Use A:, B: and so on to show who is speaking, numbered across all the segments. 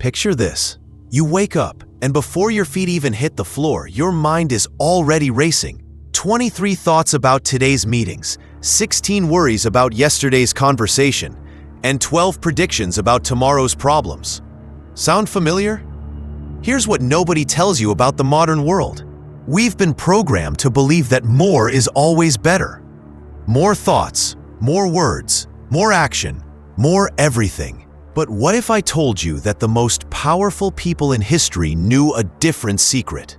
A: Picture this. You wake up, and before your feet even hit the floor, your mind is already racing. 23 thoughts about today's meetings, 16 worries about yesterday's conversation, and 12 predictions about tomorrow's problems. Sound familiar? Here's what nobody tells you about the modern world. We've been programmed to believe that more is always better. More thoughts, more words, more action, more everything. But what if I told you that the most powerful people in history knew a different secret?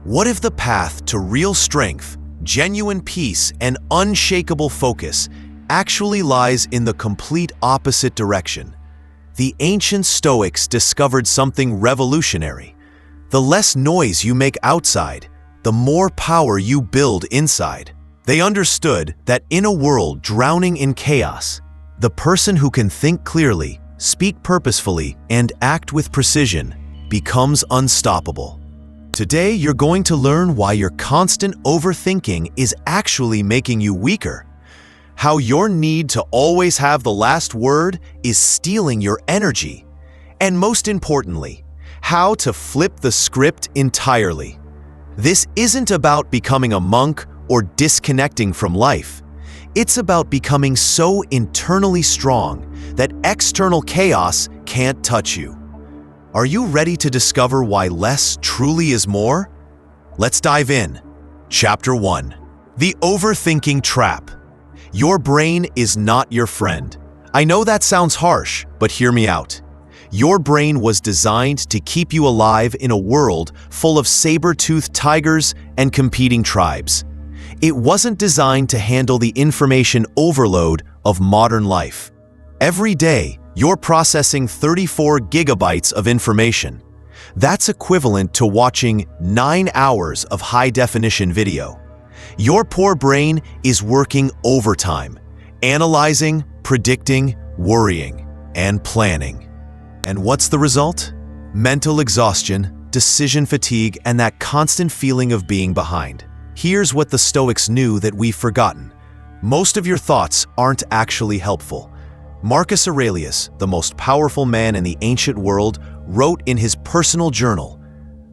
A: What if the path to real strength, genuine peace, and unshakable focus actually lies in the complete opposite direction? The ancient Stoics discovered something revolutionary. The less noise you make outside, the more power you build inside. They understood that in a world drowning in chaos, the person who can think clearly, speak purposefully, and act with precision becomes unstoppable. Today, you're going to learn why your constant overthinking is actually making you weaker, how your need to always have the last word is stealing your energy, and most importantly, how to flip the script entirely. This isn't about becoming a monk or disconnecting from life. It's about becoming so internally strong that external chaos can't touch you. Are you ready to discover why less truly is more? Let's dive in. Chapter 1. The Overthinking Trap. Your brain is not your friend. I know that sounds harsh, but hear me out. Your brain was designed to keep you alive in a world full of saber-toothed tigers and competing tribes. It wasn't designed to handle the information overload of modern life. Every day, you're processing 34 gigabytes of information. That's equivalent to watching 9 hours of high-definition video. Your poor brain is working overtime, analyzing, predicting, worrying, and planning. And what's the result? Mental exhaustion, decision fatigue, and that constant feeling of being behind. Here's what the Stoics knew that we've forgotten. Most of your thoughts aren't actually helpful. Marcus Aurelius, the most powerful man in the ancient world, wrote in his personal journal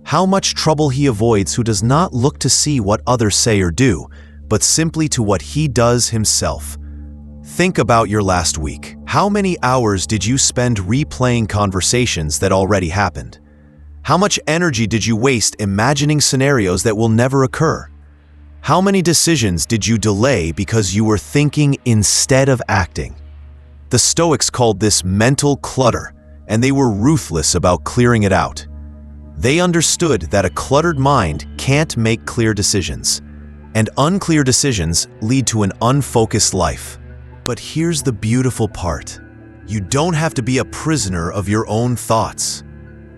A: how much trouble he avoids who does not look to see what others say or do, but simply to what he does himself. Think about your last week. How many hours did you spend replaying conversations that already happened? How much energy did you waste imagining scenarios that will never occur? How many decisions did you delay because you were thinking instead of acting? The Stoics called this mental clutter, and they were ruthless about clearing it out. They understood that a cluttered mind can't make clear decisions, and unclear decisions lead to an unfocused life. But here's the beautiful part. You don't have to be a prisoner of your own thoughts.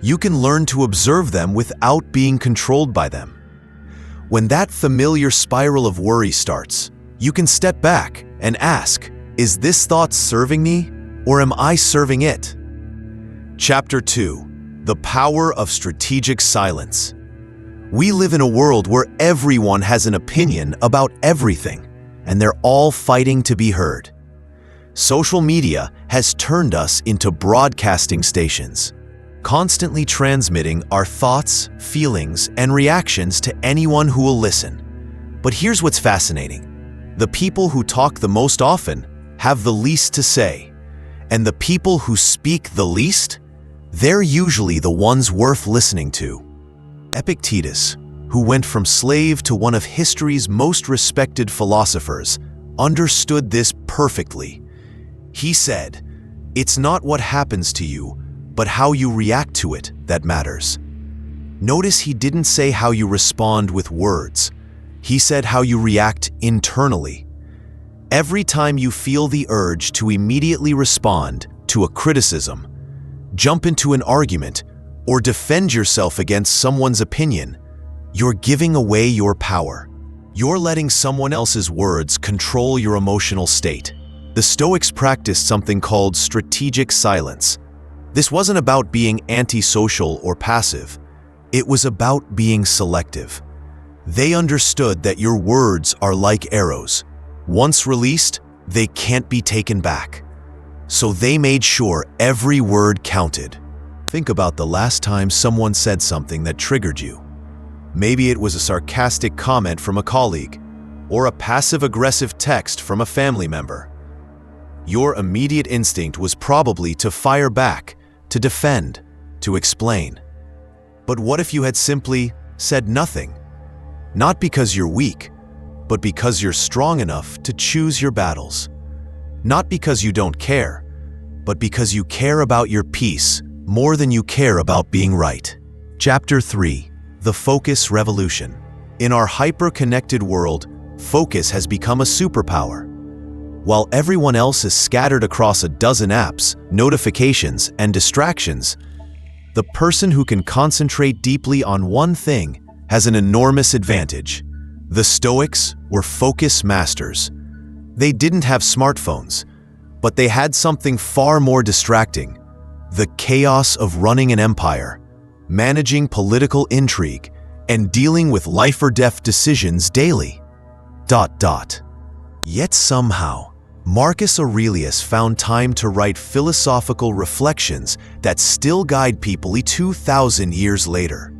A: You can learn to observe them without being controlled by them. When that familiar spiral of worry starts, you can step back and ask, is this thought serving me, or am I serving it? Chapter 2. The Power of Strategic Silence. We live in a world where everyone has an opinion about everything, and they're all fighting to be heard. Social media has turned us into broadcasting stations, constantly transmitting our thoughts, feelings, and reactions to anyone who will listen. But here's what's fascinating. The people who talk the most often have the least to say, and the people who speak the least, they're usually the ones worth listening to. Epictetus, who went from slave to one of history's most respected philosophers, understood this perfectly. He said, "It's not what happens to you, but how you react to it that matters." Notice he didn't say how you respond with words. He said how you react internally. Every time you feel the urge to immediately respond to a criticism, jump into an argument, or defend yourself against someone's opinion, you're giving away your power. You're letting someone else's words control your emotional state. The Stoics practiced something called strategic silence. This wasn't about being antisocial or passive. It was about being selective. They understood that your words are like arrows. Once released, they can't be taken back. So they made sure every word counted. Think about the last time someone said something that triggered you. Maybe it was a sarcastic comment from a colleague, or a passive-aggressive text from a family member. Your immediate instinct was probably to fire back, to defend, to explain. But what if you had simply said nothing? Not because you're weak, but because you're strong enough to choose your battles. Not because you don't care, but because you care about your peace more than you care about being right. Chapter 3. The Focus Revolution. In our hyper-connected world, focus has become a superpower. While everyone else is scattered across a dozen apps, notifications, and distractions, the person who can concentrate deeply on one thing has an enormous advantage. The Stoics were focus masters. They didn't have smartphones, but they had something far more distracting: the chaos of running an empire, managing political intrigue, and dealing with life-or-death decisions daily. Yet somehow, Marcus Aurelius found time to write philosophical reflections that still guide people 2,000 years later.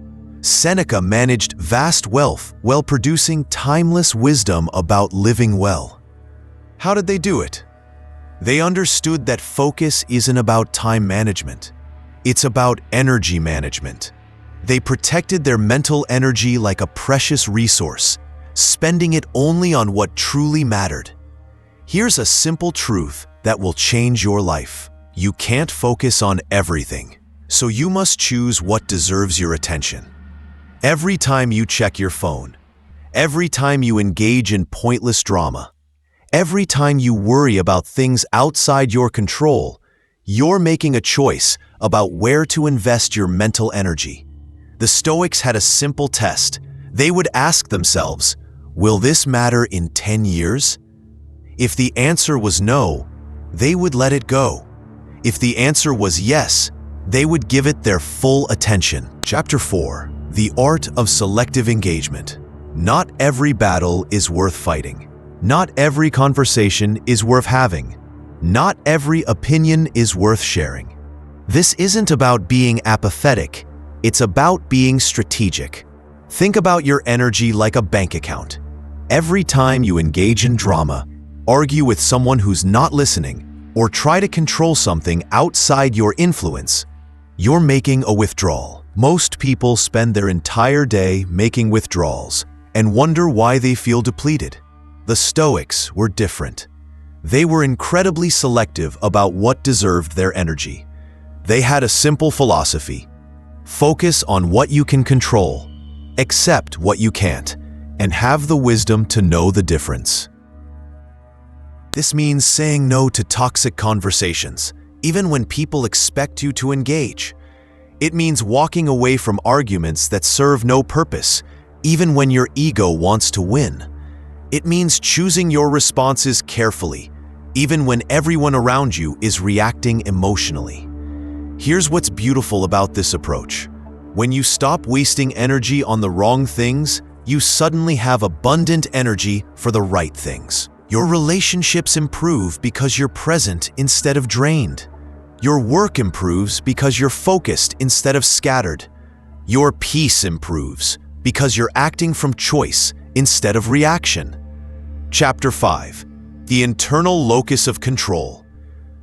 A: Seneca managed vast wealth while producing timeless wisdom about living well. How did they do it? They understood that focus isn't about time management. It's about energy management. They protected their mental energy like a precious resource, spending it only on what truly mattered. Here's a simple truth that will change your life. You can't focus on everything, so you must choose what deserves your attention. Every time you check your phone, every time you engage in pointless drama, every time you worry about things outside your control, you're making a choice about where to invest your mental energy. The Stoics had a simple test. They would ask themselves, will this matter in 10 years? If the answer was no, they would let it go. If the answer was yes, they would give it their full attention. Chapter 4. The Art of Selective Engagement. Not every battle is worth fighting. Not every conversation is worth having. Not every opinion is worth sharing. This isn't about being apathetic. It's about being strategic. Think about your energy like a bank account. Every time you engage in drama, argue with someone who's not listening, or try to control something outside your influence, you're making a withdrawal. Most people spend their entire day making withdrawals and wonder why they feel depleted. The Stoics were different. They were incredibly selective about what deserved their energy. They had a simple philosophy: focus on what you can control, accept what you can't, and have the wisdom to know the difference. This means saying no to toxic conversations, even when people expect you to engage. It means walking away from arguments that serve no purpose, even when your ego wants to win. It means choosing your responses carefully, even when everyone around you is reacting emotionally. Here's what's beautiful about this approach. When you stop wasting energy on the wrong things, you suddenly have abundant energy for the right things. Your relationships improve because you're present instead of drained. Your work improves because you're focused instead of scattered. Your peace improves because you're acting from choice instead of reaction. Chapter 5. The Internal Locus of Control.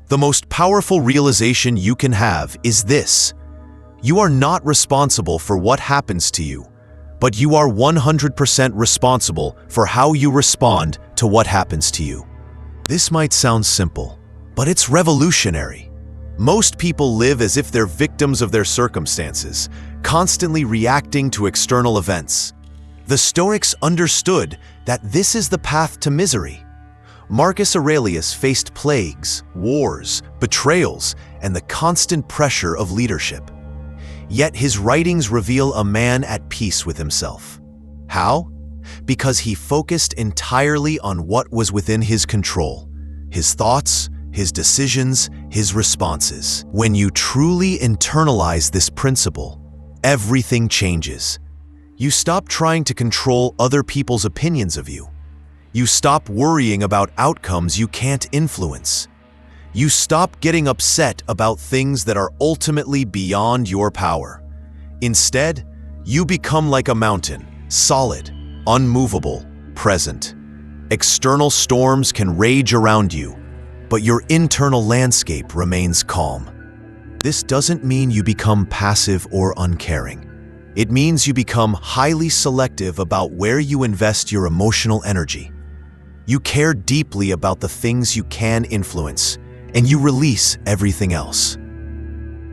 A: The most powerful realization you can have is this: you are not responsible for what happens to you, but you are 100% responsible for how you respond to what happens to you. This might sound simple, but it's revolutionary. Most people live as if they're victims of their circumstances, constantly reacting to external events. The Stoics understood that this is the path to misery. Marcus Aurelius faced plagues, wars, betrayals, and the constant pressure of leadership. Yet his writings reveal a man at peace with himself. How? Because he focused entirely on what was within his control: his thoughts, his decisions, his responses. When you truly internalize this principle, everything changes. You stop trying to control other people's opinions of you. You stop worrying about outcomes you can't influence. You stop getting upset about things that are ultimately beyond your power. Instead, you become like a mountain, solid, unmovable, present. External storms can rage around you, but your internal landscape remains calm. This doesn't mean you become passive or uncaring. It means you become highly selective about where you invest your emotional energy. You care deeply about the things you can influence, and you release everything else.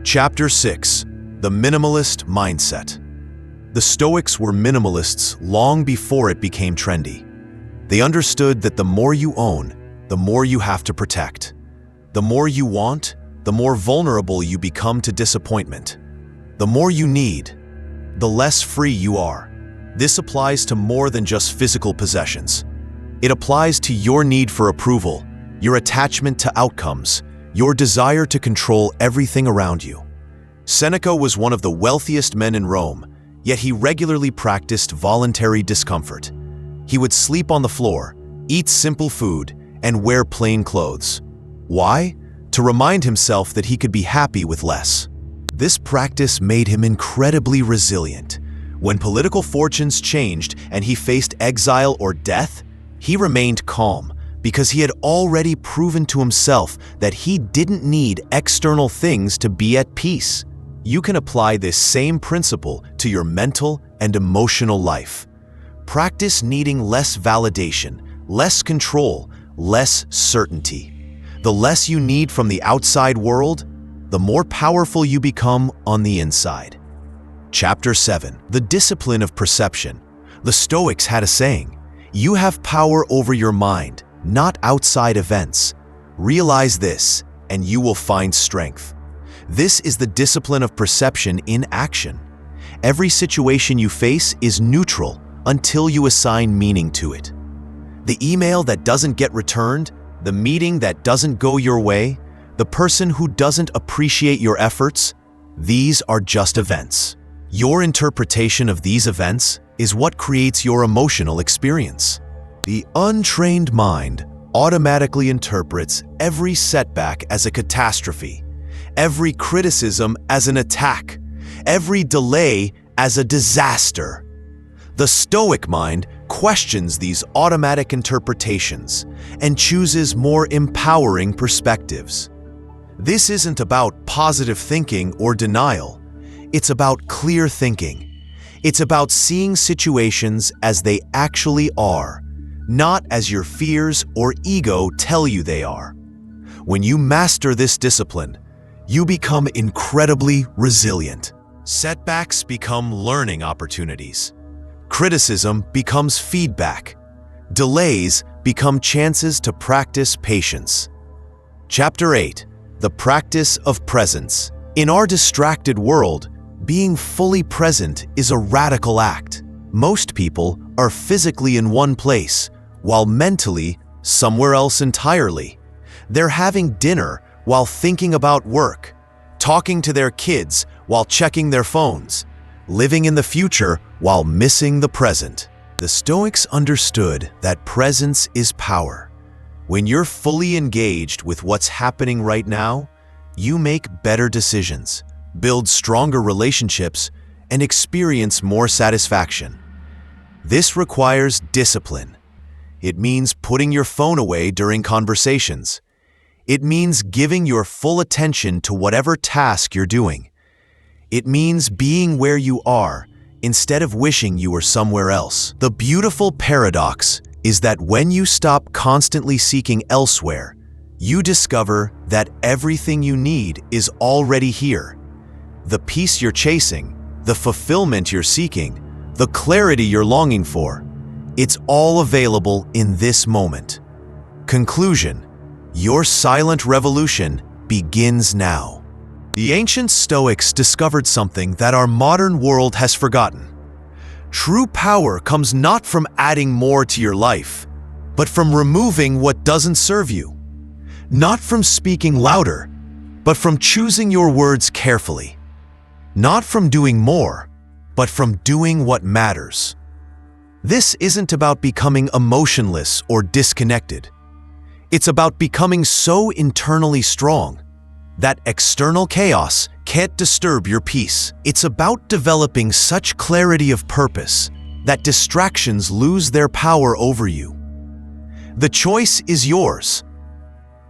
A: Chapter 6: The Minimalist Mindset. The Stoics were minimalists long before it became trendy. They understood that the more you own, the more you have to protect. The more you want, the more vulnerable you become to disappointment. The more you need, the less free you are. This applies to more than just physical possessions. It applies to your need for approval, your attachment to outcomes, your desire to control everything around you. Seneca was one of the wealthiest men in Rome, yet he regularly practiced voluntary discomfort. He would sleep on the floor, eat simple food, and wear plain clothes. Why? To remind himself that he could be happy with less. This practice made him incredibly resilient. When political fortunes changed and he faced exile or death, he remained calm because he had already proven to himself that he didn't need external things to be at peace. You can apply this same principle to your mental and emotional life. Practice needing less validation, less control, less certainty. The less you need from the outside world, the more powerful you become on the inside. Chapter 7: The Discipline of Perception. The Stoics had a saying, "You have power over your mind, not outside events. Realize this, and you will find strength." This is the discipline of perception in action. Every situation you face is neutral until you assign meaning to it. The email that doesn't get returned, the meeting that doesn't go your way, the person who doesn't appreciate your efforts, these are just events. Your interpretation of these events is what creates your emotional experience. The untrained mind automatically interprets every setback as a catastrophe, every criticism as an attack, every delay as a disaster. The Stoic mind questions these automatic interpretations and chooses more empowering perspectives. This isn't about positive thinking or denial. It's about clear thinking. It's about seeing situations as they actually are, not as your fears or ego tell you they are. When you master this discipline, you become incredibly resilient. Setbacks become learning opportunities. Criticism becomes feedback. Delays become chances to practice patience. Chapter 8: The Practice of Presence. In our distracted world, being fully present is a radical act. Most people are physically in one place, while mentally somewhere else entirely. They're having dinner while thinking about work, talking to their kids while checking their phones, living in the future while missing the present. The Stoics understood that presence is power. When you're fully engaged with what's happening right now, you make better decisions, build stronger relationships, and experience more satisfaction. This requires discipline. It means putting your phone away during conversations. It means giving your full attention to whatever task you're doing. It means being where you are instead of wishing you were somewhere else. The beautiful paradox is that when you stop constantly seeking elsewhere, you discover that everything you need is already here. The peace you're chasing, the fulfillment you're seeking, the clarity you're longing for, it's all available in this moment. Conclusion: your silent revolution begins now. The ancient Stoics discovered something that our modern world has forgotten. True power comes not from adding more to your life, but from removing what doesn't serve you. Not from speaking louder, but from choosing your words carefully. Not from doing more, but from doing what matters. This isn't about becoming emotionless or disconnected. It's about becoming so internally strong that external chaos can't disturb your peace. It's about developing such clarity of purpose that distractions lose their power over you. The choice is yours.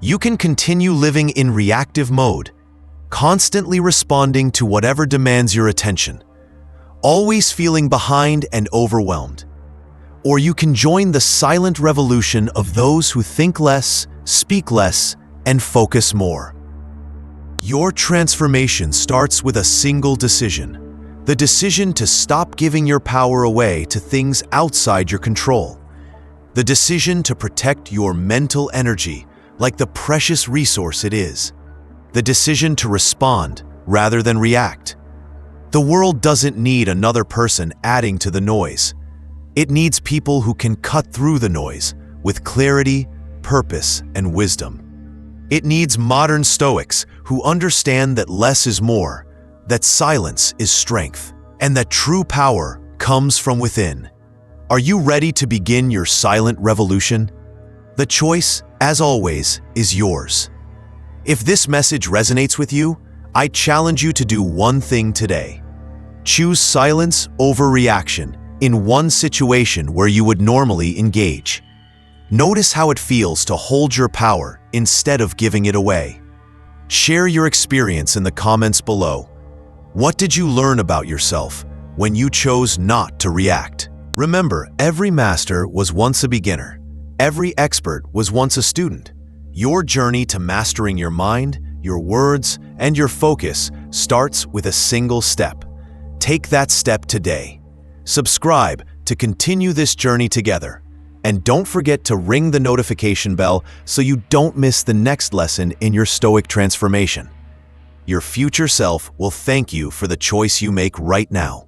A: You can continue living in reactive mode, constantly responding to whatever demands your attention, always feeling behind and overwhelmed. Or you can join the silent revolution of those who think less, speak less, and focus more. Your transformation starts with a single decision: the decision to stop giving your power away to things outside your control. The decision to protect your mental energy like the precious resource it is. The decision to respond rather than react. The world doesn't need another person adding to the noise. It needs people who can cut through the noise with clarity, purpose, and wisdom. It needs modern Stoics who understand that less is more, that silence is strength, and that true power comes from within. Are you ready to begin your silent revolution? The choice, as always, is yours. If this message resonates with you, I challenge you to do one thing today. Choose silence over reaction in one situation where you would normally engage. Notice how it feels to hold your power instead of giving it away. Share your experience in the comments below. What did you learn about yourself when you chose not to react? Remember, every master was once a beginner. Every expert was once a student. Your journey to mastering your mind, your words, and your focus starts with a single step. Take that step today. Subscribe to continue this journey together. And don't forget to ring the notification bell so you don't miss the next lesson in your Stoic transformation. Your future self will thank you for the choice you make right now.